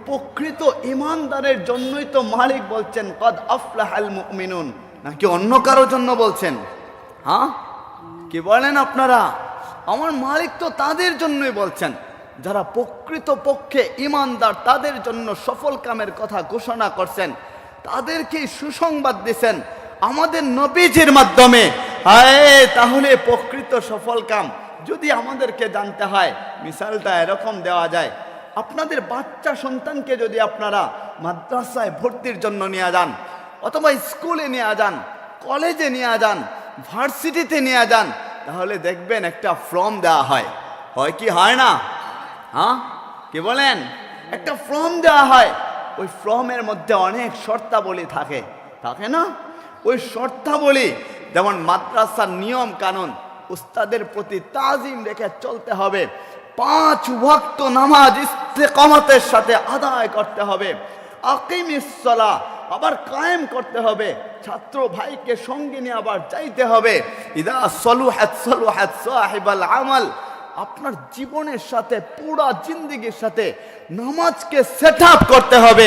প্রকৃত ঈমানদারের জন্যই তো মালিক বলছেন কদ আফলাহাল মুমিনুন, নাকি অন্য কারোর জন্য বলছেন? হ্যাঁ, কি বলেন আপনারা? আমার মালিক তো তাদের জন্যই বলছেন যারা প্রকৃত পক্ষে ঈমানদার, তাদের জন্য সফল কামের কথা ঘোষণা করছেন, তাদেরকে সুসংবাদ দিয়েছেন আমাদের নবীজির মাধ্যমে। তাহলে প্রকৃত সফল কাম যদি আমাদেরকে জানতে হয়, মিসালটা এরকম দেওয়া যায়, আপনাদের বাচ্চা সন্তানকে যদি আপনারা মাদ্রাসায় ভর্তির জন্য নিয়ে যান, অথবা স্কুলে নিয়ে যান, কলেজে নিয়ে যান, ভার্সিটিতে নিয়ে যান, তাহলে দেখবেন একটা ফর্ম দেওয়া হয়, হয় কি হয় না? হ্যাঁ, কি বলেন? একটা ফর্ম দেওয়া হয়। ওই ফর্মের মধ্যে অনেক শর্তাবলী থাকে, থাকে না? ওই শর্তাবলী যেমন মাদ্রাসার নিয়ম কানুন, উস্তাদের প্রতি তাজিম রেখে চলতে হবে, 5 ওয়াক্ত নামাজ ইস্তেকামতের সাথে আদায় করতে হবে, আকিমিস সালাহ আবার কায়েম করতে হবে, ছাত্র ভাইকে সঙ্গে নিয়ে আবার যাইতে হবে। ইদা সলুহাত সলুহাত সাহিবাল আমাল, আপনার জীবনের সাথে পুরা জিন্দেগির সাথে নামাজকে সেট আপ করতে হবে।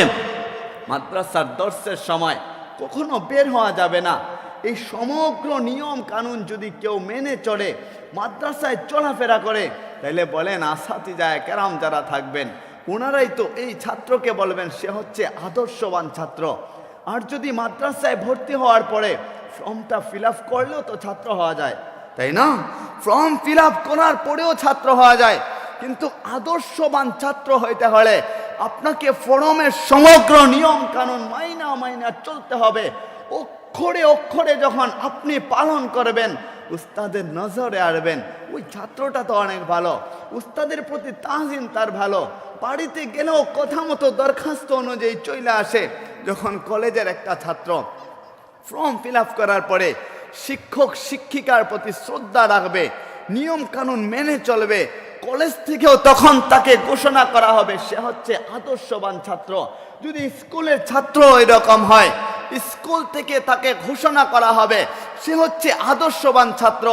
মাদ্রাসার দর্শের সময় কখনো বের হওয়া যাবে না। এই সমগ্র নিয়ম কানুন যদি কেউ মেনে চলে, মাদ্রাসায় চলাফেরা করে, তাহলে বলেন আসাতিজায়ে কেরাম যারা থাকবেন ওনারাই তো এই ছাত্রকে বলবেন সে হচ্ছে আদর্শবান ছাত্র। আর যদি মাদ্রাসায় ভর্তি হওয়ার পরে ফর্মটা ফিল আপ করলেও তো ছাত্র হওয়া যায়, তাই না? ফর্ম ফিল আপ করার পরেও ছাত্র হওয়া যায়, কিন্তু আদর্শবান ছাত্র হইতে হলে আপনাকে ফর্মের সমগ্র নিয়ম কানুন মাইনা চলতে হবে। অক্ষরে অক্ষরে যখন আপনি পালন করবেন, উস্তাদের নজরে আসবেন, ওই ছাত্রটা তো অনেক ভালো, উস্তাদের প্রতি তাজিম তার ভালো, বাড়িতে গেলেও কথা মতো দরখাস্ত অনুযায়ী চলে আসে। যখন কলেজের একটা ছাত্র ফর্ম ফিল আপ করার পরে শিক্ষক শিক্ষিকার প্রতি শ্রদ্ধা রাখবে, নিয়ম কানুন মেনে চলবে, কলেজ থেকেও তখন তাকে ঘোষণা করা হবে সে হচ্ছে আদর্শবান ছাত্র। যদি স্কুলের ছাত্র এরকম হয়, স্কুল থেকে তাকে ঘোষণা করা হবে সে হচ্ছে আদর্শবান ছাত্র।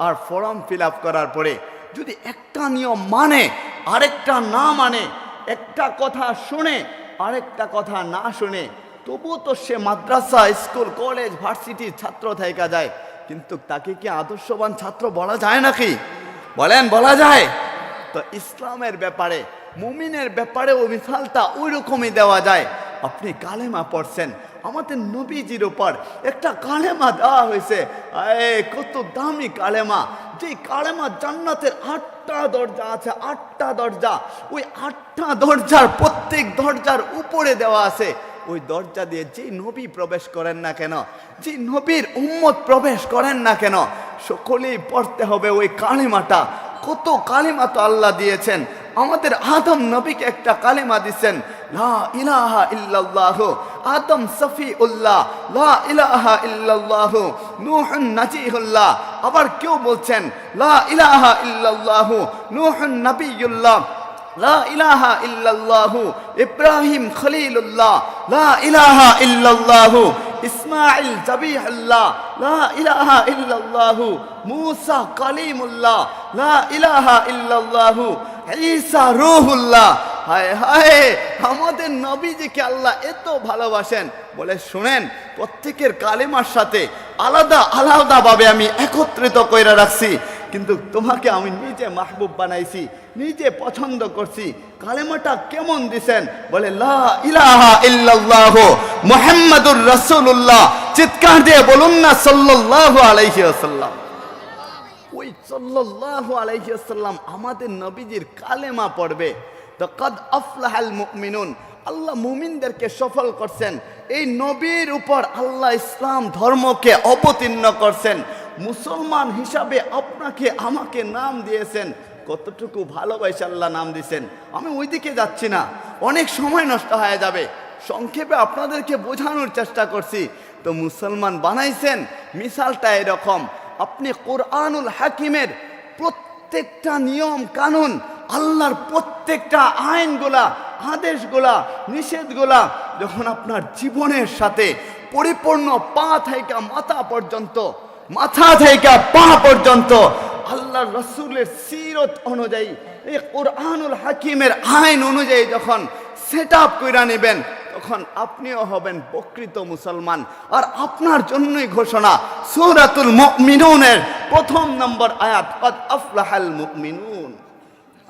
আর ফর্ম ফিল আপ করার পরে যদি একটা নিয়ম মানে আরেকটা না মানে, একটা কথা শুনে আরেকটা কথা না শুনে, তবুও তো সে মাদ্রাসা স্কুল কলেজ ভার্সিটির ছাত্র থেকে যায়, কিন্তু তাকে কি আদর্শবান ছাত্র বলা যায় নাকি? বলেন, বলা যায়? তো ইসলামের ব্যাপারে, মুমিনের ব্যাপারে ওই মিসালটা ওই রকমই দেওয়া যায়। আপনি কালেমা পড়ছেন, আমাদের নবীজির উপর একটা কালেমা দেওয়া হয়েছে, কত দামি কালেমা, যে কালেমা জান্নাতের 8টা দরজা আছে, 8টা দরজা, ওই 8টা দরজার প্রত্যেক দরজার উপরে দেওয়া আছে। ওই দরজা দিয়ে যে নবী প্রবেশ করেন না কেন, যে নবীর উম্মত প্রবেশ করেন না কেন, সকলেই পড়তে হবে ওই কালেমাটা। কত কালেমা তো আল্লাহ দিয়েছেন। আমাদের আদম নবীকে একটা কালেমা দিচ্ছেন, লা ইলাহা ইল্লাল্লাহ, আদম সফিউল্লাহ, লা ইলাহা ইল্লাল্লাহ, নূহুন নাজিহুল্লাহ। আবার কেউ বলছেন লা ইলাহা ইল্লাল্লাহ, নূহুন নবিয়ুল্লাহ, লা ইলাহা ইল্লাল্লাহ, ইব্রাহিম খলিলুল্লাহ, লা ইলাহা ইল্লাল্লাহ, ইসমাইল জাবিহুল্লাহ, লা ইলাহা ইল্লাল্লাহ, মুসা কালিমুল্লাহ, লা ইলাহা ইল্লাল্লাহ, ঈসা রূহুল্লাহ। হায় হায়, আমাদের নবীজিকে আল্লাহ এত ভালোবাসেন বলে শুনেন, প্রত্যেকের কালেমার সাথে আলাদা আলাদা ভাবে আমি একত্রিত কইরা রাখছি, কিন্তু তোমাকে আমি নিজে মাহবুব বানাইছি, নিজে পছন্দ করছি। কালেমাটা কেমন দিছেন? বলে লা ইলাহা ইল্লাল্লাহ মুহাম্মাদুর রাসূলুল্লাহ। চিৎকার দিয়ে বলুন না সাল্লাল্লাহু আলাইহি ওয়াসাল্লাম। ওই সাল্লাল্লাহু আলাইহি ওয়াসাল্লাম আমাদের নবীজির কালেমা পড়বে তো কদ আফলাহাল মুমিনুন, আল্লাহ মুমিনদেরকে সফল করছেন। এই নবীর উপর আল্লাহ ইসলাম ধর্মকে অবতীর্ণ করছেন, মুসলমান হিসাবে আপনাকে আমাকে নাম দিয়েছেন। কতটুকু ভালোবাসা আল্লাহ নাম দিয়েছেন, আমি ওইদিকে যাচ্ছি না, অনেক সময় নষ্ট হয়ে যাবে। সংক্ষেপে আপনাদেরকে বোঝানোর চেষ্টা করছি। তো মুসলমান বানাইছেন, মিসালটা এরকম, আপনি কোরআনুল হাকিমের প্রত্যেকটা নিয়ম কানুন, আল্লাহর প্রত্যেকটা আইনগুলা, আদেশগুলা, নিষেধগুলা যখন আপনার জীবনের সাথে পরিপূর্ণ পা থেকে মাথা পর্যন্ত, মাথা থেকে পা পর্যন্ত আল্লাহর রাসূলের সিরত অনুযায়ী এই কোরআনুল হাকিমের আইন অনুযায়ী যখন সেট আপ কইরা নেবেন, তখন আপনিও হবেন প্রকৃত মুসলমান। আর আপনার জন্যই ঘোষণা সূরাতুল মুমিনুনের 1 নম্বর আয়াত, কদ আফলাহাল মুমিনুন।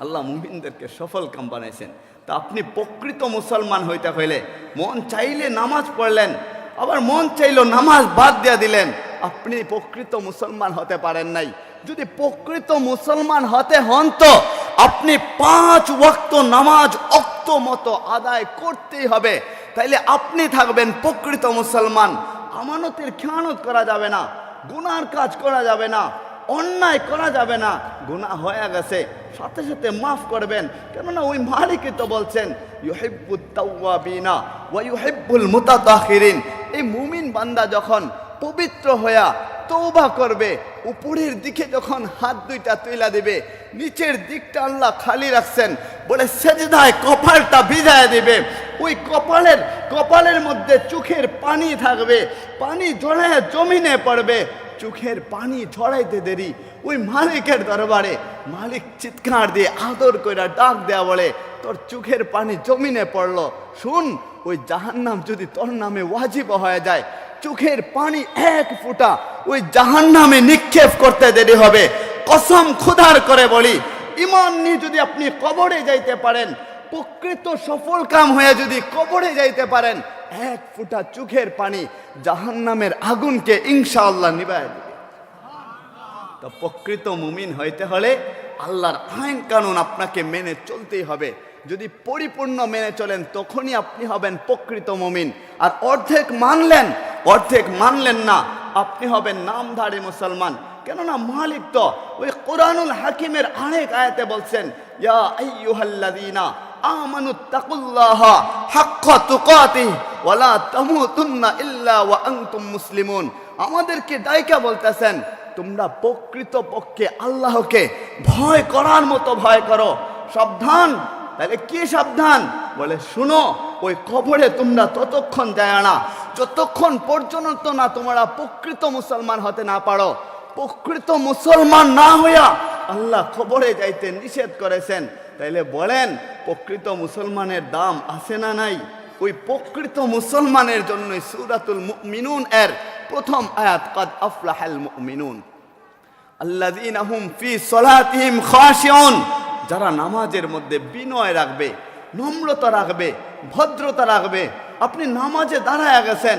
আল্লাহ মুমিনদেরকে সফল কাম বানাইছেন। তা আপনি প্রকৃত মুসলমান হইতে হইলে মন চাইলে নামাজ পড়লেন, আবার মন চাইলো নামাজ বাদ দিয়া দিলেন, আপনি প্রকৃত মুসলমান হতে পারেন নাই। যদি প্রকৃত মুসলমান হতে হন তো আপনি 5 ওয়াক্ত নামাজ অক্ত মতো আদায় করতেই হবে, তাইলে আপনি থাকবেন প্রকৃত মুসলমান। আমানতের খেয়ানত করা যাবে না, গুনার কাজ করা যাবে না, অন্যায় করা যাবে না। গুনাহ হয়ে গেছে সাথে সাথে মাফ করবেন, কেননা ওই মালিকই তো বলছেন ইউহিব্বুত তাওয়াবিনা ওয়া ইউহিব্বুল মুতাতাহিরিন। এই মুমিন বান্দা যখন পবিত্র হইয়া তওবা করবে, উপরের দিকে যখন হাত দুইটা তুইলা দিবে, নিচের দিকটা আল্লাহ খালি রাখছেন, বলে সেজদায় কপালটা ভিজায় দিবে। ওই কপালের মধ্যে চোখের পানি থাকবে, পানি ঝরায় জমিনে পড়বে। চোখের পানি ঝরাইতে দেরি ওই মালিকের দরবারে মালিক চিৎকার দিয়ে আদর কইরা ডাক দেয়া, বলে তোর চোখের পানি জমিনে পড়লো, শুন ওই জাহান্নাম যদি তোর নামে ওয়াজিব হয়ে যায়, চোখের পানি 1 ফোঁটা ওই জাহান্নামে নিক্ষেপ করতে দেরি হবে। কসম খোদার করে বলি, ঈমান নিয়ে যদি আপনি কবরে যাইতে পারেন, প্রকৃত সফল কাম হয়ে যদি কবরে যাইতে পারেন, 1 ফোঁটা চোখের পানি জাহান্নামের আগুনকে ইনশাআল্লাহ নিভায় দেবে। তো প্রকৃত মুমিন হইতে হলে আল্লাহর আইন কানুন আপনাকে মেনে চলতেই হবে। যদি পরিপূর্ণ মেনে চলেন তখনই আপনি হবেন প্রকৃত মুমিন। আর অর্ধেক মানলেন না, আপনি হবেন নামধারী মুসলমান। কেননা মালিক তো ওই কোরআনুল হাকিমের আরেক আয়াতে বলছেন, ইয়া আইয়ুহাল্লাযীনা আমানুত্তাকুল্লাহা হাক্কা তুকাতিহি ওয়া লা তামুতুন্না ইল্লা ওয়া আনতুম মুসলিমুন। আমাদেরকে ডাইকা বলতেছেন, তোমরা প্রকৃত পক্ষে আল্লাহকে ভয় করার মতো ভয় করো। সাবধান। তাহলে কি সাবধান? বলে শুনো, ওই কবরে তোমরা ততক্ষণ যায় না যতক্ষণ পর্যন্ত না তোমরা প্রকৃত মুসলমান হতে না পারো। প্রকৃত মুসলমান না হইয়া আল্লাহ কবরে যাইতে নিষেধ করেছেন। তাইলে বলেন প্রকৃত মুসলমানের দাম আছে না নাই? ওই প্রকৃত মুসলমানের জন্যই সূরাতুল মুমিনুন এর 1 আয়াত, কদ আফলাহাল মুমিনুন আল্লাযীনা হুম ফি সলাতিহিম খাশিউন। যারা নামাজের মধ্যে বিনয় রাখবে, নম্রতা রাখবে, ভদ্রতা রাখবে। আপনি নামাজে দাঁড়ায় গেছেন,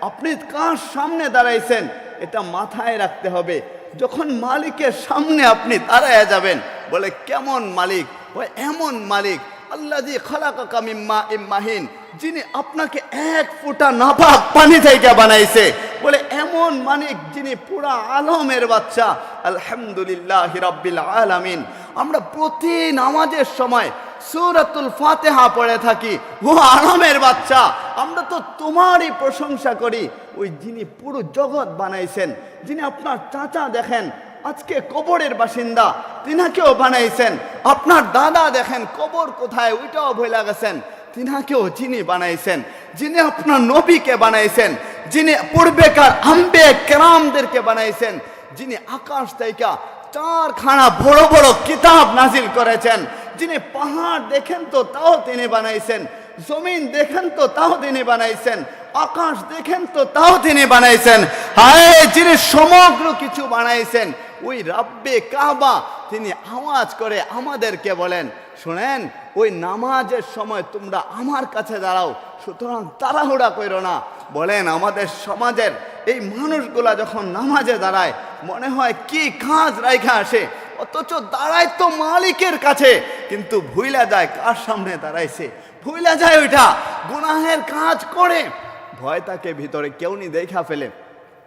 আপনি কার সামনে দাঁড়াইছেন এটা মাথায় রাখতে হবে। যখন মালিকের সামনে আপনি দাঁড়ায় যাবেন, বলে কেমন মালিক? ওই এমন মালিক আল্লাযী খালাকাকা মিন মাইন মাহিন, যিনি আপনাকে 1 ফোঁটা নাপাক পানি থেকে বানাইছে। বলে এমন মালিক যিনি পুরা আলমের বাদশা। আলহামদুলিল্লাহি রাব্বিল আলামিন। আমরা প্রতি নামাজের সময় সূরাতুল ফাতিহা পড়ে থাকি, ও আলমের বাদশা, আমরা তো তোমারই প্রশংসা করি। ওই যিনি পুরো জগৎ বানাইছেন, যিনি আপনার চাচা দেখেন আজকে কবরের বাসিন্দা, তিনাকেও বানাইছেন। আপনার দাদা দেখেন কবর কোথায় ওইটাও ভুলে গেছেন, তিনাকেও যিনি বানাইছেন, যিনি আপনার নবীকে বানাইছেন, যিনি পূর্বেকার আম্বিয়া কেরামদেরকে বানাইছেন, যিনি আকাশ থেকে 4খানা বড় বড় কিতাব নাজিল করেছেন, যিনি পাহাড় দেখেন তো তাও তিনি বানাইছেন, জমিন দেখেন তো তাও তিনি বানাইছেন, আকাশ দেখেন তো তাও তিনি বানাইছেন। হায়, যিনি সমগ্র কিছু বানাইছেন, ওই রাব্বে কাবা তিনি আওয়াজ করে আমাদেরকে বলেন, শুনেন ওই নামাজের সময় তোমরা আমার কাছে দাঁড়াও, সুতরাং তাড়াহুড়া করো না। বলেন আমাদের সমাজের এই মানুষগুলা যখন নামাজে দাঁড়ায় মনে হয় কি কাজ রাইখা আসে, অথচ দাঁড়ায় তো মালিকের কাছে, কিন্তু ভুইলা যায় কার সামনে দাঁড়াইছে, ভুইলা যায় ওইটা গুনাহের কাজ করে। ভয় তাকে ভিতরে কেউ নি দেখা ফেলে,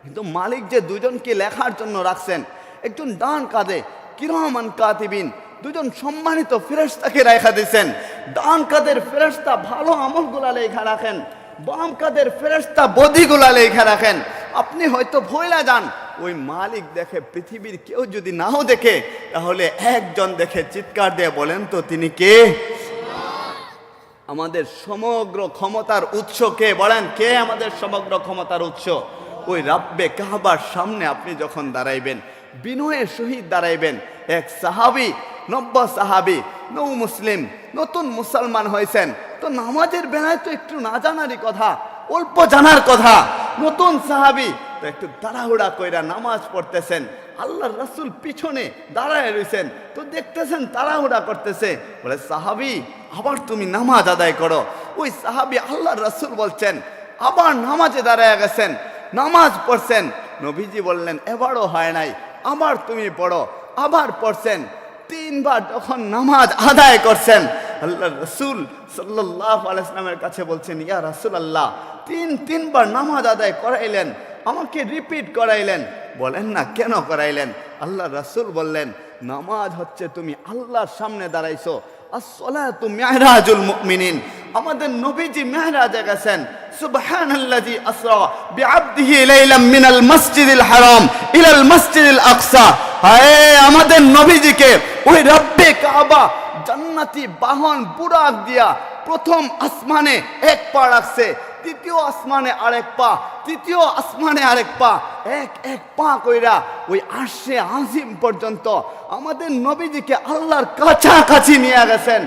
কিন্তু মালিক যে দুজনকে লেখার জন্য রাখছেন, একজন ডান কাঁধে কিরামান কাতিবিন, 2জন সম্মানিত ফেরেশতাকে রেখা দিয়েছেন। ডান কাঁধের ফেরেশতা ভালো আমলগুলা লেখা রাখেন, বাম কাঁধের ফেরেশতা বদিগুলা লেখা রাখেন। আপনি হয়তো ভুলে যান, ওই মালিক দেখে। পৃথিবীর কেউ যদি নাও দেখে, তাহলে একজন দেখে। চিৎকার দিয়ে বলেন তো তিনি কে? আমাদের সমগ্র ক্ষমতার উৎস কে? বলেন কে আমাদের সমগ্র ক্ষমতার উৎস? ওই রাব্বে কাবার সামনে আপনি যখন দাঁড়াইবেন, বিনয়ের সহিত দাঁড়াইবেন। এক সাহাবী, 90 সাহাবী নৌ মুসলিম, নতুন মুসলমান হয়েছেন, তো নামাজের বেলায় তো একটু না জানারই কথা, অল্প জানার কথা। নতুন সাহাবি তো একটু তাড়াহুড়া কইরা নামাজ পড়তেছেন, আল্লাহর রাসূল পিছনে দাঁড়ায় রয়েছেন, তো দেখতেছেন তাড়াহুড়া করতেছে, বলে সাহাবি আবার তুমি নামাজ আদায় করো। ওই সাহাবি আল্লাহর রাসূল বলছেন আবার নামাজে দাঁড়ায় গেছেন, নামাজ পড়ছেন। নবীজি বললেন এবারও হয় নাই, আবার তুমি পড়ো। আবার পড়ছেন, 3 বার যখন নামাজ আদায় করছেন, আল্লাহর রাসূল সাল্লাল্লাহু আলাইহি ওয়াসাল্লামের কাছে বলছেন ইয়া রাসূলুল্লাহ, 3 বার নামাজ আদায় করাইলেন, আমাকে রিপিট করাইলেন, বলেন না কেন করাইলেন? আল্লাহর রাসূল বললেন নামাজ হচ্ছে তুমি আল্লাহর সামনে দাঁড়াইছো, as-salatu mi'rajul mu'minin। আমাদের নবীজি মেহরাজে গেছেন, সুবহানাল্লাযী আসরা বিআবদিহি লাইলাম মিনাল মাসজিদিল হারাম ইলাল মাসজিদিল আকসা। হায় আমাদের নবীজিকে ওই রব্বে কাবা জান্নাতি বাহন বুরাক দিয়া প্রথম আসমানে এক পা রাখছে, দ্বিতীয় আসমানে আরেক পা, তৃতীয় আসমানে আরেক পা, এক পা কইরা ওই আরশে আজিম পর্যন্ত আমাদের নবীজিকে আল্লাহর কাছাকাছি নিয়ে গেছেন।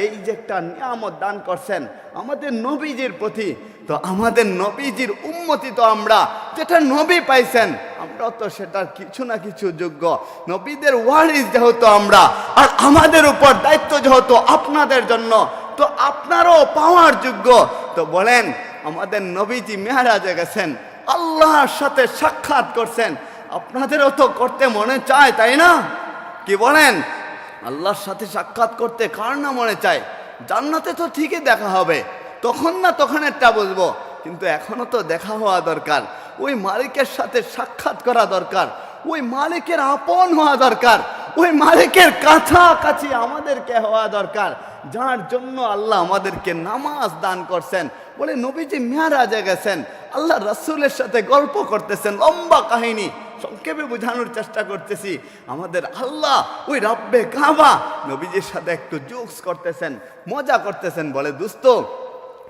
এই যে একটা নিয়ামত দান করছেন আমাদের নবীজির প্রতি, তো আমাদের নবীজির উম্মতি তো আমরা, যেটা নবী পাইছেন আমরা তো সেটার কিছু না কিছু যোগ্য। নবীদের ওয়ারিস যেহেতু আমরা, আর আমাদের উপর দায়িত্ব যেহেতু আপনাদের জন্য, তো আপনারাও পাওয়ার যোগ্য। তো বলেন আমাদের নবীজি মেহরাজে গেছেন, আল্লাহর সাথে সাক্ষাৎ করছেন, আপনাদেরও তো করতে মনে চায় তাই না? কি বলেন? আল্লাহর সাথে সাক্ষাৎ করতে কার না মনে চায়? জান্নাতে তো ঠিকই দেখা হবে, তখন না তখন একটা বুঝবো, কিন্তু এখনো তো দেখা হওয়া দরকার, ওই মালিকের সাথে সাক্ষাৎ করা দরকার, ওই মালিকের আপন হওয়া দরকার, ওই মালিকের কাছাকাছি আমাদেরকে হওয়া দরকার, যার জন্য আল্লাহ আমাদেরকে নামাজ দান করছেন। বলে নবীজি মেরাজে গেছেন, আল্লাহ রাসূলের সাথে গল্প করতেছেন, লম্বা কাহিনী, সংক্ষেপে বোঝানোর চেষ্টা করতেছি। আমাদের আল্লাহ ওই রব্বে কাবা নবীজির সাথে একটু জোকস করতেছেন, মজা করতেছেন। বলে দোস্ত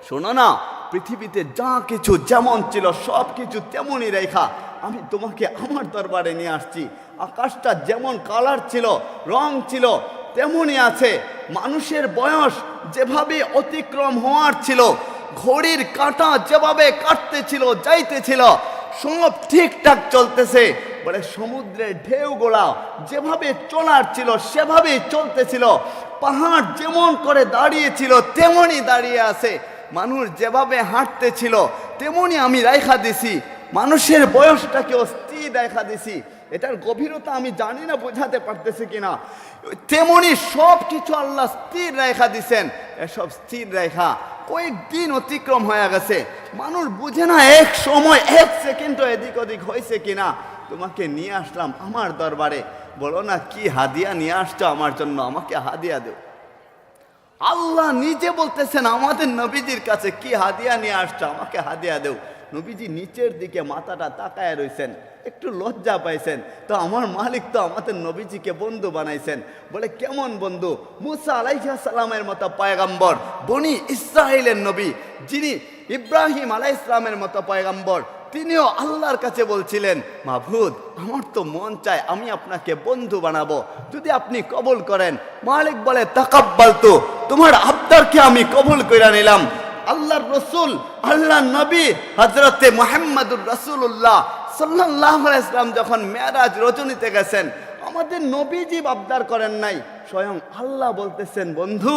শোনো না, পৃথিবীতে যা কিছু যেমন ছিল সব কিছু তেমনই রেখা আমি তোমাকে আমার দরবারে নিয়ে আসছি। আকাশটা যেমন কালার ছিল, রং ছিল, তেমনই আছে। মানুষের বয়স যেভাবে অতিক্রম হওয়ার ছিল, ঘড়ির কাঁটা যেভাবে কাটতেছিল যাইতেছিল, সব ঠিকঠাক চলতেছে। বলে সমুদ্রের ঢেউগুলা যেভাবে চলার ছিল সেভাবেই চলতেছিল। পাহাড় যেমন করে দাঁড়িয়েছিল তেমনই দাঁড়িয়ে আছে। মানুষ যেভাবে হাঁটতেছিল তেমনই আমি রাইখা দিছি। মানুষের বয়সটাকেও স্থির রেখা দিছি। এটার গভীরতা আমি জানি না বোঝাতে পারতেছি কিনা। তেমনি সব কিছু আল্লাহ স্থির রেখা দিছেন। এসব স্থির রেখা কয়েকদিন অতিক্রম হয়ে গেছে, মানুষ বুঝে না এক সময় এক সেকেন্ডও এদিক ওদিক হয়েছে কিনা। তোমাকে নিয়ে আসলাম আমার দরবারে, বলো না কি হাদিয়া নিয়ে আসছো আমার জন্য, আমাকে হাদিয়া দেও। আল্লাহ নিজে বলতেছেন আমাদের নবীজির কাছে, কি হাদিয়া নিয়ে আসছো, আমাকে হাদিয়া দেও। নবীজি নিচের দিকে মাথাটা তাকায় রয়েছেন, একটু লজ্জা পাইছেন। তো আমার মালিক তো আমাদের নবীজিকে বন্ধু বানাইছেন। বলে কেমন বন্ধু? মুসা আলাইহিস সালামের মতো পয়গম্বর, বনি ইসরাইলের নবী, যিনি ইব্রাহিম আলাইহিস সালামের মতো পয়গম্বর, তিনিও আল্লাহর কাছে বলছিলেন মাবুদ আমার তো মন চায় আমি আপনাকে বন্ধু বানাবো, যদি আপনি কবুল করেন। মালিক বলে তাকাব্বালতু, তোমার আবদারকে আমি কবুল কইরা নিলাম। আল্লাহর রসুল, আল্লাহর নবী হযরতে মুহাম্মদুর রাসূলুল্লাহ সাল্লাল্লাহু আলাইহি ওয়াসাল্লাম যখন মেরাজ রজনীতে গেছেন, আমাদের নবীজি আবদার করেন নাই, স্বয়ং আল্লাহ বলতেছেন বন্ধু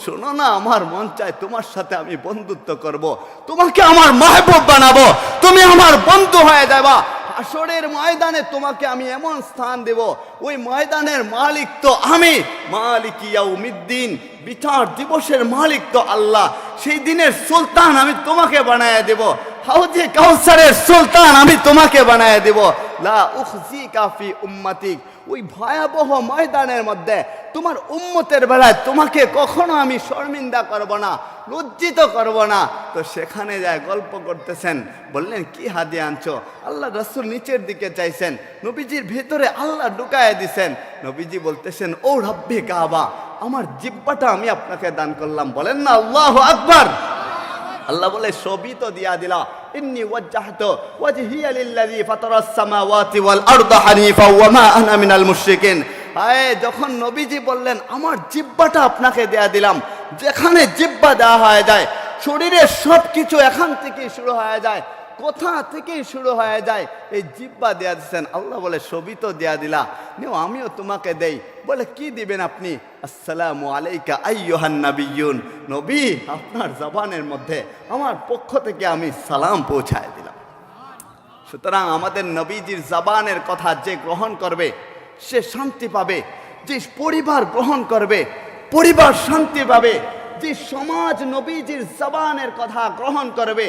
শোনো না, আমার মন চায় তোমার সাথে আমি বন্ধুত্ব করব, তোমাকে আমার মাহবুব বানাবো, তুমি আমার বন্ধু হয়ে যাবা। হাসরের ময়দানে তোমাকে আমি এমন স্থান দেব, ওই ময়দানের মালিক তো আমি, মালিক ইয়াউমিদ্দিন, বিচার দিবসের মালিক তো আল্লাহ। সেই দিনের সুলতান আমি তোমাকে বানায় দেব, হাউজে কাউসারের সুলতান আমি তোমাকে বানায় দেব। লা উখজিকা ফি উম্মাতিক, ওই ভয়াবহ ময়দানের মধ্যে তোমার উম্মতের বেলায় তোমাকে কখনো আমি শর্মিন্দা করব না, লজ্জিত করব না। তো সেখানে যায় গল্প করতেছেন, বললেন কি হাদিয়া আনছো? আল্লাহ রাসূল নিচের দিকে চাইছেন, নবীজির ভেতরে আল্লাহ ঢুকায় দিছেন। নবীজি বলতেছেন ও রব্বে কাবা, আমার জিহ্বাটা আমি আপনাকে দান করলাম। বলেন না আল্লাহু আকবার। আল্লাহ বলে সবই তো দিয়া দিলা, ইন্নী ওয়াজ্জাহতু ওয়াজহিয়া লিল্লাযী ফাতারাস সামাওয়াতি ওয়াল আরদা হানিফা ওয়া মা আনা মিনাল মুশরিকিন। হায় যখন নবীজি বললেন আমার জিহ্বাটা আপনাকে দেয়া দিলাম, যেখানে জিহ্বা দেওয়া হয়ে যায় শরীরের সব কিছু এখান থেকেই শুরু হয়ে যায়, কোথা থেকেই শুরু হয়ে যায়, এই জিহ্বা দেয়া দিচ্ছেন। আল্লাহ বলে সবই তো দেয়া দিলা, নিও আমিও তোমাকে দেই। বলে কি দিবেন আপনি? আসসালামু আলাইকা আইয়ুহান নাবিয়্যুন, নবী আপনার জবানের মধ্যে আমার পক্ষ থেকে আমি সালাম পৌঁছায় দিলাম। সুতরাং আমাদের নবীজির জবানের কথা যে গ্রহণ করবে সে শান্তি পাবে, যে পরিবার গ্রহণ করবে পরিবার শান্তি পাবে, যে সমাজ নবীজির জবানের কথা গ্রহণ করবে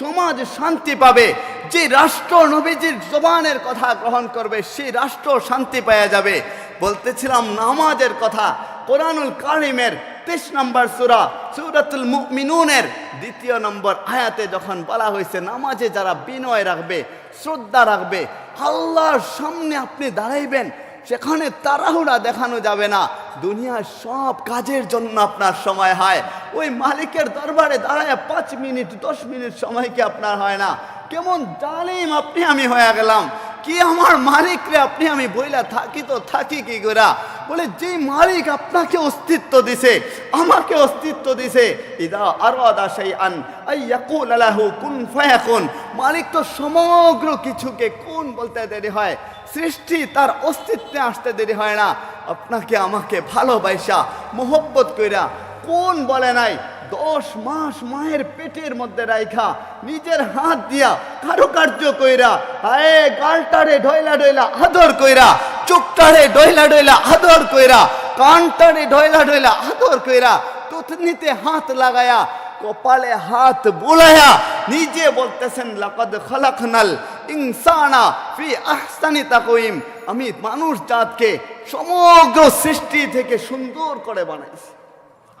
সমাজ শান্তি পাবে, যে রাষ্ট্র নবীজির জবানের কথা গ্রহণ করবে সেই রাষ্ট্র শান্তি পাওয়া যাবে। বলতেছিলাম নামাজের কথা, কোরআনুল কারিমের 23 নম্বর সূরা সূরাতুল মুমিনুনের 2 নম্বর আয়াতে যখন বলা হয়েছে নামাজে যারা বিনয় রাখবে, শ্রদ্ধা রাখবে, আল্লাহর সামনে আপনি দাঁড়াইবেন, সেখানে তাড়াহুড়া দেখানো যাবে না। দুনিয়ার সব কাজের জন্য আপনার সময় হয়, ওই মালিকের দরবারে দাঁড়ায় 5 মিনিট 10 মিনিট সময় কি আপনার হয় না? কেমন জালিম আপনি আমি হয়ে গেলাম, কি আমার মালিক রে আপনি আমি বইলা থাকি তো থাকি কি করা। বলে যে মালিক আপনাকে অস্তিত্ব দিছে, আমাকে অস্তিত্ব দিছে, ইদা আরাদা শাইআন আইয়াকুল লাহু কুন ফায়াকুন, মালিক তো সমগ্র কিছুকে কোন বলতে দেরি হয়, সৃষ্টি তার অস্তিত্বে আসতে দেরি হয় না। আপনাকে আমাকে ভালোবাসা মোহব্বত কইরা কোন বলে নাই 10 মাস মায়ের পেটের মধ্যে রাইখা নিজের হাত দিয়া কারুকার্য কইরা, হায় গালটারে ঢয়লা ঢয়লা আদর কইরা, চোখটারে ঢয়লা ঢয়লা আদর কইরা, কানটারে ঢয়লা ঢয়লা আদর কইরা, তুতনিতে হাত লাগায়া কপালে হাত বুলায়া নিজে বলতেছেন লাকাদ খালাকনাল ইনসানা ফি আহসানি তাকওয়িম, আমি মানুষ জাতকে সমগ্র সৃষ্টি থেকে সুন্দর করে বানাইছি।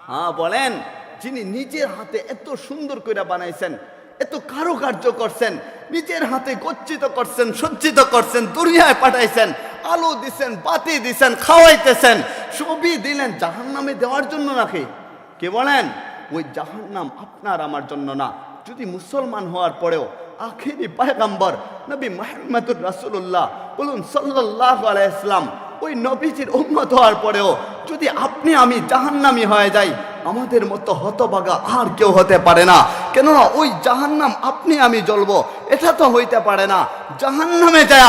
হ্যাঁ বলেন, যিনি নিজের হাতে এত সুন্দর করে বানাইছেন, এত কারুকার্য করছেন, নিজের হাতে গচ্ছিত করছেন, সজ্জিত করছেন, দুনিয়ায় পাঠাইছেন, আলো দিছেন, বাতি দিছেন, খাওয়াইতেছেন, সবই দিলেন জাহান্নামে দেওয়ার জন্য নাকি? কে বলেন? ওই জাহান্নাম আপনার আমার জন্য না। যদি মুসলমান হওয়ার পরেও আখেরি পয়গম্বর নবী মুহাম্মদুর রাসূলুল্লাহ বলুন সাল্লাল্লাহু আলাইহি ওয়াসাল্লাম ওই নবীজির উম্মত হওয়ার পরেও যদি আপনি আমি জাহান্নামী হয়ে যাই, আমাদের মতো হতভাগা আর কেউ হতে পারে না। কেননা ওই জাহান্নাম আপনি আমি জ্বলবো এটা তো হইতে পারে না। জাহান্নামে যায়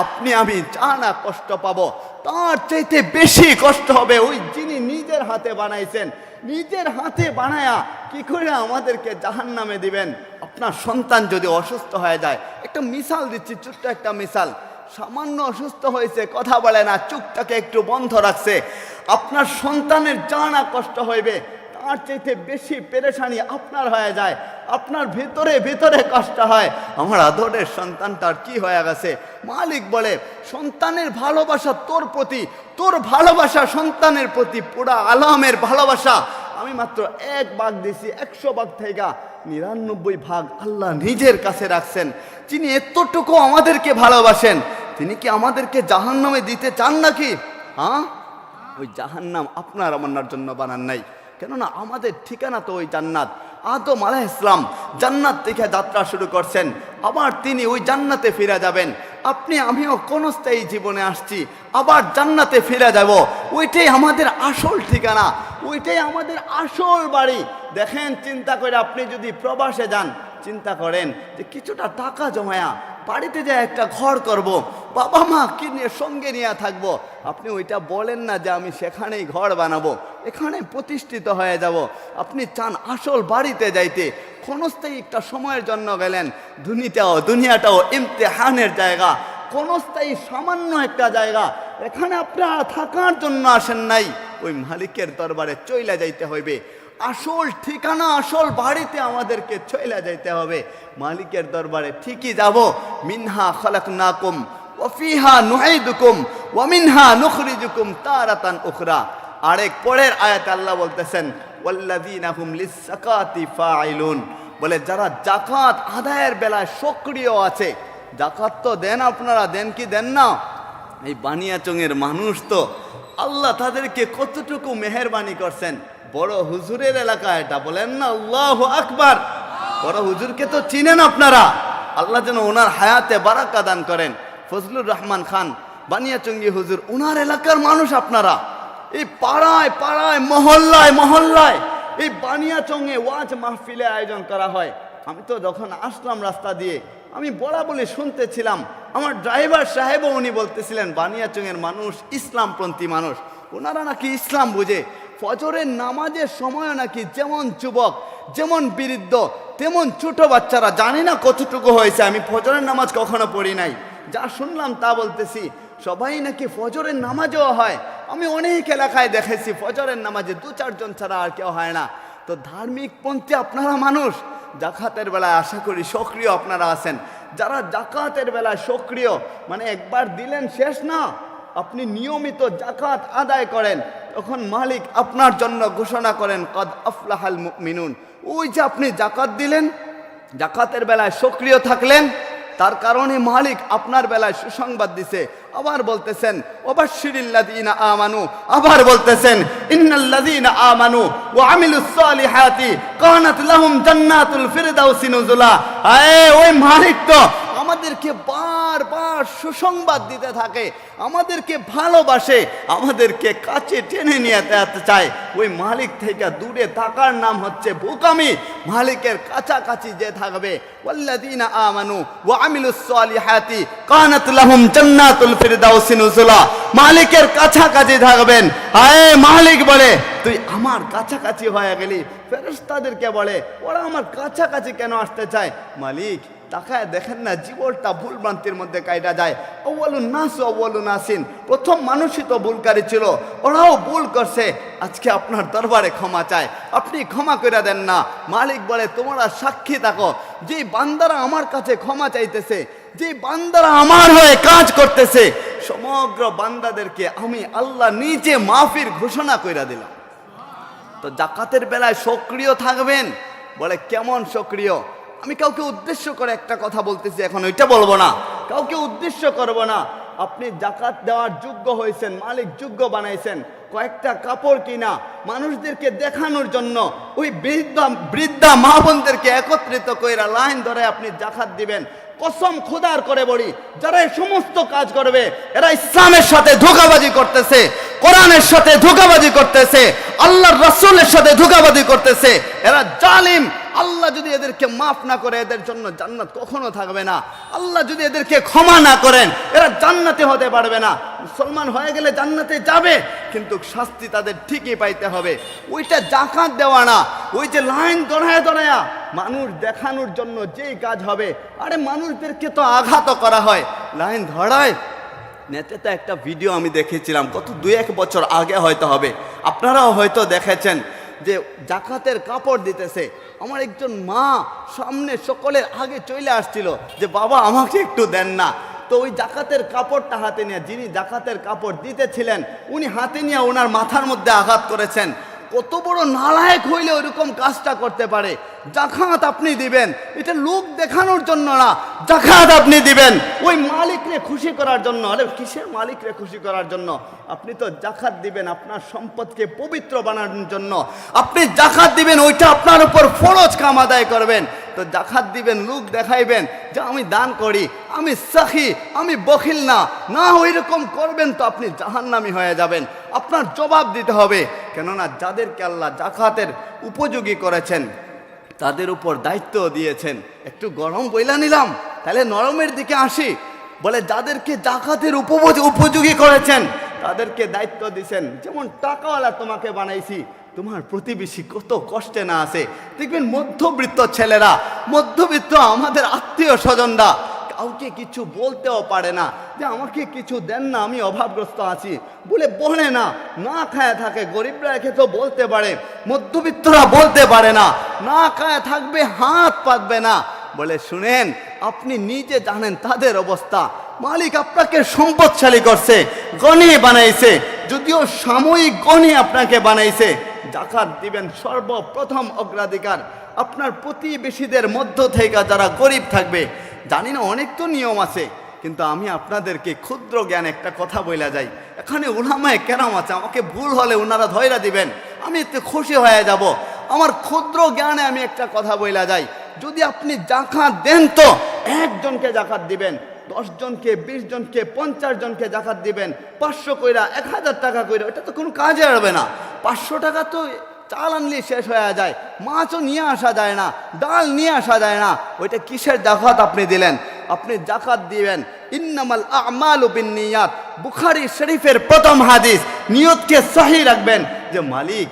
আপনি আমি জানা কষ্ট পাবো, তার চাইতে বেশি কষ্ট হবে ওই যিনি নিজের হাতে বানাইছেন। নিজের হাতে বানায়া কি করে আমাদেরকে জাহান্নামে দিবেন? আপনার সন্তান যদি অসুস্থ হয়ে যায়, একটা মিসাল দিচ্ছি, ছোট্ট একটা মিসাল, সামান্য অসুস্থ হয়েছে, কথা বলে না, চোখটাকে একটু বন্ধ রাখছে, আপনার সন্তানের জানা কষ্ট হইবে, তার চাইতে বেশি পেরেশানি আপনার হয়ে যায়, আপনার ভিতরে ভিতরে কষ্ট হয়, আমার আদরের সন্তানটার কি হয়ে গেছে। মালিক বলে সন্তানের ভালোবাসা তোর প্রতি, তোর ভালোবাসা সন্তানের প্রতি পুরা আলমের ভালোবাসা আমি মাত্র 1 ভাগ দিছি, 100 ভাগ থেকে 99 ভাগ আল্লাহ নিজের কাছে রাখছেন। যিনি এতটুকু আমাদেরকে ভালোবাসেন, তিনি কি আমাদেরকে জাহান্নামে দিতে চান নাকি? হ্যাঁ, ওই জাহান্নাম আপনার আমার জন্য বানান নাই, কেননা আমাদের ঠিকানা তো ওই জান্নাত। আদম আলাইহিস সালাম জান্নাত থেকে যাত্রা শুরু করছেন, আবার তিনি ওই জান্নাতে ফিরে যাবেন। আপনি আমিও ক্ষণস্থায়ী জীবনে আসছি, আবার জান্নাতে ফিরে যাব। ওইটাই আমাদের আসল ঠিকানা, ওইটাই আমাদের আসল বাড়ি। দেখেন, চিন্তা করে আপনি যদি প্রবাসে যান, চিন্তা করেন যে কিছুটা টাকা জমায়া বাড়িতে যায় একটা ঘর করব, বাবা মা কি নিয়ে সঙ্গে নিয়ে থাকবো। আপনি ওইটা বলেন না যে আমি সেখানেই ঘর বানাবো, এখানে প্রতিষ্ঠিত হয়ে যাব। আপনি চান আসল বাড়িতে যাইতে, ক্ষণস্থায়ী একটা সময়ের জন্য গেলেন। দুনিয়াটাও ইমতিহানের জায়গা, ক্ষণস্থায়ী সামান্য একটা জায়গা। এখানে আপনারা থাকার জন্য আসেন নাই, ওই মালিকের দরবারে চইলা যাইতে হইবে। আসল ঠিকানা, আসল বাড়িতে আমাদেরকে চইলা যাইতে হবে, মালিকের দরবারে ঠিকই যাব। মিনহা খালাকনাকুম ওয়া ফিহা নুঈদুকুম ওয়া মিনহা নুখরিজুকুম তারাতান উখরা। আরেক পরের আয়াতে আল্লাহ বলতেছেন ওয়াল্লাযীনা হুম লিস-সাকাতি ফাইলুন, বলে যারা যাকাত আদায়ের বেলায় সক্রিয় আছে। যাকাত তো দেন, আপনারা দেন কি দেন না? এই বানিয়াচংয়ের মানুষ তো আল্লাহ তাদেরকে কতটুকু মেহেরবানি করছেন। বড় হুজুরের এলাকা এটা, বলেন না আল্লাহু আকবার। বড় হুজুরকে তো চিনেন আপনারা, আল্লাহ যেন ওনার হায়াতে বারাকা দান করেন। ফজলুর রহমান খান বানিয়াচঙ্গী হুজুর, ওনার এলাকার মানুষ আপনারা। এই পাড়ায় পাড়ায় মহল্লায় মহল্লায় এই বানিয়াচঙ্গে ওয়াজ মাহফিলের আয়োজন করা হয়। আমি তো যখন আসলাম রাস্তা দিয়ে আমি বলি শুনতেছিলাম, আমার ড্রাইভার সাহেবও উনি বলতেছিলেন বানিয়াচঙ্গের মানুষ ইসলামপন্থী মানুষ, ওনারা নাকি ইসলাম বুঝে। ফজরের নামাজের সময়ও নাকি যেমন যুবক যেমন বৃদ্ধ তেমন ছোট বাচ্চারা, জানি না কতটুকু হয়েছে, আমি ফজরের নামাজ কখনো পড়ি নাই, যা শুনলাম তা বলতেছি, সবাই নাকি ফজরের নামাজও হয়। আমি অনেক এলাকায় দেখেছি ফজরের নামাজে 2-4 জন ছাড়া আর কেউ হয় না। তো ধার্মিক পন্থী আপনারা মানুষ, জাকাতের বেলায় আশা করি সক্রিয় আপনারা আছেন। যারা জাকাতের বেলায় সক্রিয়, মানে একবার দিলেন শেষ না, আপনি নিয়মিত জাকাত আদায় করেন, তখন মালিক আপনার জন্য ঘোষণা করেন কদ আফলাহাল মুমিনুন। ওই যে আপনি জাকাত দিলেন, জাকাতের বেলায় সক্রিয় থাকলেন, তার কারণে মালিক আপনার বেলায় সুসংবাদ দিছে। আবার বলতেছেন ওয়াবাশশিরিল্লাযীনা আমানু, আবার বলতেছেন ইন্নাল্লাযীনা আমানু ওয়া আমিলুস সালিহাতি কানাত লাহুম জান্নাতুল ফিরদাউসি নুজুলা। ওই মালিক তো আমাদেরকে বারবার সুসংবাদ দিতে থাকে, আমাদেরকে ভালোবাসে, আমাদেরকে কাছে টেনে নিয়ে যেতে চায়। ওই মালিক থেকে দূরে থাকার নাম হচ্ছে বোকামি। মালিকের কাছাকাছি যে থাকবে, ওয়াল্লাযীনা আমানু ওয়া আমিলুস সালিহাতি কানাত লাহুম জান্নাতুল ফিরদাউসি নুজুলা। মালিকের কাছাকাছি থাকবেন। মালিক বলে তুই আমার কাছাকাছি হয়ে গেলি। ফেরেশতাদেরকে বলে ওরা আমার কাছাকাছি কেন আসতে চায়? মালিক তাকায় দেখেন না, জীবনটা ভুল ভ্রান্তির মধ্যে কাইটা যায়। আউয়ালুন নাস আউয়ালুন নাসিন, প্রথম মানুষই তো ভুলকারী ছিল, ওরাও ভুল করছে, আজকে আপনার দরবারে ক্ষমা চায়, আপনি ক্ষমা করে দেন না। মালিক বলে তোমরা সাক্ষী থাকো, যে বান্দারা আমার কাছে ক্ষমা চাইতেছে, যে বান্দারা আমার হয়ে কাজ করতেছে, সমগ্র বান্দাদেরকে আমি আল্লাহ নিজে মাফির ঘোষণা কইরা দিলাম। তো জাকাতের বেলায় সক্রিয় থাকবেন। বলে কেমন সক্রিয়? আমি কাউকে উদ্দেশ্য করে একটা কথা বলতেছি, এখন ওইটা বলবো না, কাউকে উদ্দেশ্য করব না। আপনি জাকাত দেওয়ার যোগ্য হয়েছেন, মালিক যোগ্য বানাইছেন, কয়েকটা কাপড় কিনা মানুষদেরকে দেখানোর জন্য ওই বৃদ্ধা মা বোনদেরকে একত্রিত কইরা লাইন ধরে আপনি জাকাত দিবেন। কসম খোদার করে বলি, যারা এই সমস্ত কাজ করবে এরা ইসলামের সাথে ধোঁকাবাজি করতেছে, কোরআনের সাথে ধোঁকাবাজি করতেছে, আল্লাহর রাসূলের সাথে ধোঁকাবাজি করতেছে, এরা জালিম। আল্লাহ যদি এদেরকে মাফ না করে এদের জন্য জান্নাত কখনো থাকবে না। আল্লাহ যদি এদেরকে ক্ষমা না করেন এরা জান্নাতে হতে পারবে না। মুসলমান হয়ে গেলে জান্নাতে যাবে, কিন্তু শাস্তি তাদের ঠিকই পাইতে হবে। ওইটা জাকাত দেওয়া না, ওই যে লাইন দড়ায় দড়ায়া মানুষ দেখানোর জন্য যেই কাজ হবে, আরে মানুষদেরকে তো আঘাত করা হয়, লাইন ধরায়। নেটেতে একটা ভিডিও আমি দেখেছিলাম গত 2-1 বছর আগে হয়তো হবে, আপনারাও হয়তো দেখেছেন, যে জাকাতের কাপড় দিতেছে। আমার একজন মা সামনে সকলের আগে চলে আসছিল যে বাবা আমাকে একটু দেন না। তো ওই জাকাতের কাপড়টা হাতে নিয়ে, যিনি জাকাতের কাপড় দিতেছিলেন উনি হাতে নিয়ে ওনার মাথার মধ্যে আঘাত করেছেন। কত বড় নালায়েক হইলে ওইরকম কাজটা করতে পারে? জাকাত আপনি দিবেন, এটা লোক দেখানোর জন্য না, জাকাত আপনি দিবেন ওই মালিকরে খুশি করার জন্য। আরে কিসের মালিকরে খুশি করার জন্য? আপনি তো জাকাত দিবেন আপনার সম্পদকে পবিত্র বানানোর জন্য। আপনি জাকাত দিবেন, ওইটা আপনার উপর ফরজ কাম আদায় করবেন। তো জাকাত দিবেন, লোক দেখাইবেন যে আমি দান করি, আমি সাখী, আমি বখিল না, না ওই রকম করবেন তো আপনি জাহান্নামী হয়ে যাবেন। আপনার জবাব দিতে হবে, কেননা যাদেরকে আল্লাহ জাকাতের উপযোগী করেছেন তাদের উপর দায়িত্ব দিয়েছেন। একটু গরম বইলা নিলাম, তাহলে নরমের দিকে আসি। বলে যাদেরকে জাকাতের উপযোগী করেছেন তাদেরকে দায়িত্ব দিয়েছেন। যেমন টাকাওয়ালা তোমাকে বানাইছি, তোমার প্রতিবেশী কত কষ্টে না আছে। দেখবেন মধ্যবিত্ত ছেলেরা, মধ্যবিত্ত আমাদের আত্মীয় স্বজনরা কাউকে কিছু বলতেও পারে না যে আমাকে কিছু দেন না, আমি অভাবগ্রস্ত আছি বলে না, না খায় থাকে। গরিবরা একে তো বলতে পারে, মধ্যবিত্তরা বলতে পারে না, না খায় থাকবে, হাত পাতবে না। বলে শুনেন, আপনি নিজে জানেন তাদের অবস্থা। মালিক আপনাকে সম্পদশালী করছে, গণী বানাইছে, যদিও সাময়িক গণী আপনাকে বানাইছে। জাকাত দিবেন সর্বপ্রথম অগ্রাধিকার আপনার প্রতিবেশীদের মধ্য থেকে যারা গরিব থাকবে। জানি না অনেক তো নিয়ম আছে, কিন্তু আমি আপনাদেরকে ক্ষুদ্র জ্ঞান একটা কথা বইলা যাই। এখানে উলামায়ে কেরাম আছে, আমাকে ভুল হলে ওনারা ধইরা দিবেন, আমি এতে খুশি হয়ে যাব। আমার ক্ষুদ্র জ্ঞানে আমি একটা কথা বইলা যাই, যদি আপনি জাকাত দেন তো একজনকে জাকাত দিবেন, 10 জনকে, 20 জনকে, 50 জনকে জাকাত দিবেন, 500 কইরা, 1000 টাকা কইরা, এটা তো কোনো কাজে আসবে না। 500 টাকা তো চাল আনলে শেষ হয়ে যায়, মাছও নিয়ে আসা যায় না, ডাল নিয়ে আসা যায় না, ওইটা কিসের জাকাত আপনি দিলেন? আপনি জাকাত দিবেন ইন্নামাল আমালু বিন্নিয়াত, বুখারী শরীফের প্রথম হাদিস। নিয়তকে সহি রাখবেন যে মালিক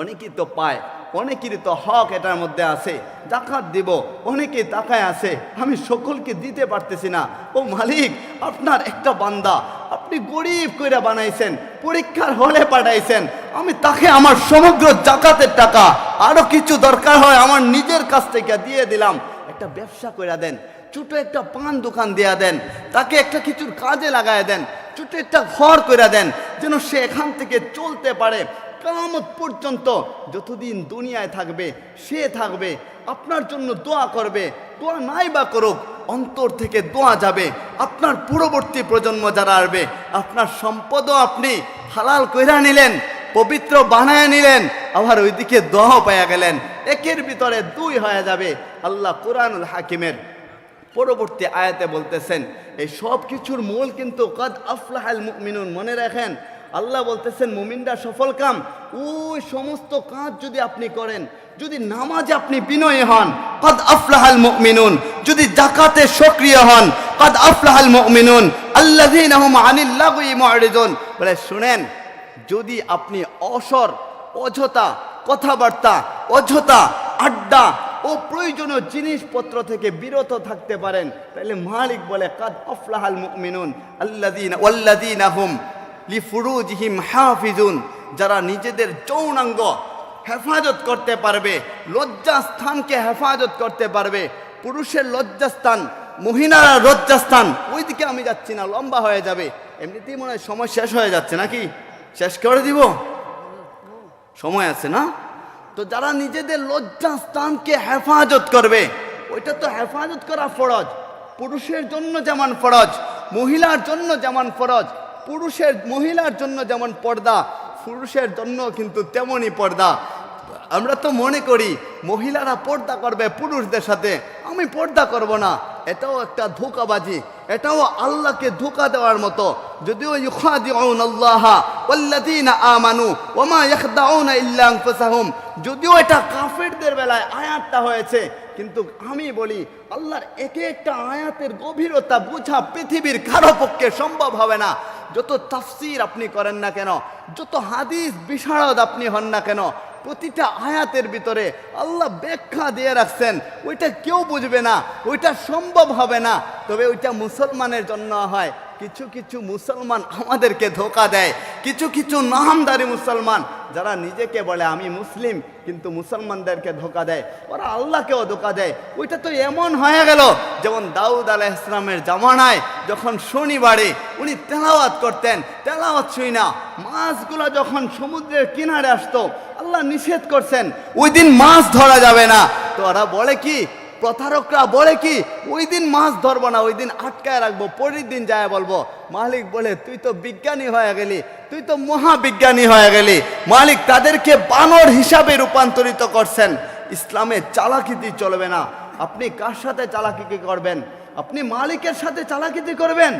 অনেকেই তো পায়, অনেকেরই তো হক এটার মধ্যে আছে, জাকাত দিব, অনেকেই তাকায় আছে, আমি সকলকে দিতে পারতেছি না। ও মালিক, আপনার একটা বান্দা আপনি গরিব কইরা বানাইছেন, পরীক্ষার হলে পাঠাইছেন, আমি তাকে আমার সমগ্র জাকাতের টাকা, আরো কিছু দরকার হয় আমার নিজের কাছ থেকে দিয়ে দিলাম। একটা ব্যবসা কইরা দেন, ছোট একটা পান দোকান দেয়া দেন, তাকে একটা কিছুর কাজে লাগায় দেন, ছোট একটা ঘর কইরা দেন, যেন সে এখান থেকে চলতে পারে। কিয়ামত পর্যন্ত যতদিন দুনিয়ায় থাকবে সে থাকবে, আপনার জন্য দোয়া করবে, দোয়া নাই বা করুক, অন্তর থেকে দোয়া যাবে। আপনার পূর্ববর্তী প্রজন্ম যারা আসবে, আপনার সম্পদও আপনি হালাল কইরা নিলেন, পবিত্র বানায় নিলেন, আবার ওইদিকে দোয়া পাইয়া গেলেন, একের ভিতরে দুই হয়ে যাবে। আল্লাহ কুরআনুল হাকিমের পরবর্তী আয়াতে বলতেছেন, এই সব কিছুর মূল কিন্তু কাদ আফলাহাল মুমিনুন। মনে রাখেন, আল্লাহ বলতেছেন মুমিনরা সফল কাম। ওই সমস্ত কাজ যদি আপনি করেন, যদি নামাজে আপনি বিনয়ী হন, কাদ আফলাহাল মুমিনুন, যদি জাকাতে সক্রিয় হন, কাদ আফলাহাল মুমিনুন আল্লাযীনা হুম আনিল লাগwi মুরিদুন। বলে শুনেন, যদি আপনি অযথা কথাবার্তা, অযথা আড্ডা ও প্রয়োজনীয় জিনিসপত্র থেকে বিরত থাকতে পারেন, তাহলে মালিক বলে কাদ আফলাহাল মুমিনুন ওয়াল্লাযীনা হুম লিফুরুজিহিম হাফিজুন, যারা নিজেদের যৌনাঙ্গ হেফাজত করতে পারবে, লজ্জাস্থানকে হেফাজত করতে পারবে। পুরুষের লজ্জাস্থান, মহিলার লজ্জাস্থান, ওইদিকে আমি যাচ্ছি না, লম্বা হয়ে যাবে। এমনিতেই মনে হয় সময় শেষ হয়ে যাচ্ছে, নাকি শেষ করে দিব? সময় আছে না? তো যারা নিজেদের লজ্জাস্থানকে হেফাজত করবে, ওইটা তো হেফাজত করা ফরজ। পুরুষের জন্য যেমন ফরজ, মহিলার জন্য যেমন ফরজ, মহিলার জন্য যেমন পর্দা, পুরুষের জন্য কিন্তু তেমনই পর্দা। আমরা তো মনে করি মহিলারা পর্দা করবে পুরুষদের সাথে, আমি পর্দা করব না, এটাও একটা ধোঁকাবাজি, এটাও আল্লাহকে ধোঁকা দেওয়ার মতো। যদিও ইউখাদিউনাল্লাহা ওয়াল্লাযীনা আমানু ওয়ামা ইয়াখদাউনা ইল্লা আনফুসাহুম, যদিও এটা কাফেরদের বেলায় আয়াতটা হয়েছে, কিন্তু আমি বলি আল্লাহর এক একটা আয়াতের গভীরতা বোঝা পৃথিবীর কারো পক্ষে সম্ভব হবে না। যত তাফসীর আপনি করেন না কেন, যত হাদিস বিশারদ আপনি হন না কেন, প্রতিটা আয়াতের ভিতরে আল্লাহ ব্যাখ্যা দিয়ে রাখছেন, ওইটা কেউ বুঝবে না, ওইটা সম্ভব হবে না। তবে ওইটা মুসলমানের জন্য হয়। কিছু কিছু মুসলমান আমাদেরকে ধোঁকা দেয়, কিছু কিছু নামদারি মুসলমান যারা নিজেকে বলে আমি মুসলিম, কিন্তু মুসলমানদেরকে ধোঁকা দেয়, ওরা আল্লাহকেও ধোঁকা দেয়। ওইটা তো এমন হয়ে গেল, যেমন দাউদ আলাইহিস সালামের জামানায় যখন শনিবারে উনি তেলাওয়াত করতেন, তেলাওয়াত শুই না, মাছগুলো যখন সমুদ্রের কিনারে আসতো, আল্লাহ নিষেধ করছেন ওই দিন মাছ ধরা যাবে না। তো ওরা বলে কি, প্রতারকরা বলে কি, ওই দিন মাছ ধরবো না, ওই দিন আটকায় রাখবো, পরের দিন যায় বলবো। মালিক বলে তুই তো বিজ্ঞানী হয়ে গেলি, তুই তো মহাবিজ্ঞানী হয়ে গেলি। মালিক তাদেরকে বানর হিসাবে রূপান্তরিত করছেন। ইসলামে চালাকিতি চলবে না। আপনি কার সাথে চালাকি করবেন? আপনি মালিকের সাথে চালাকিতি করবেন?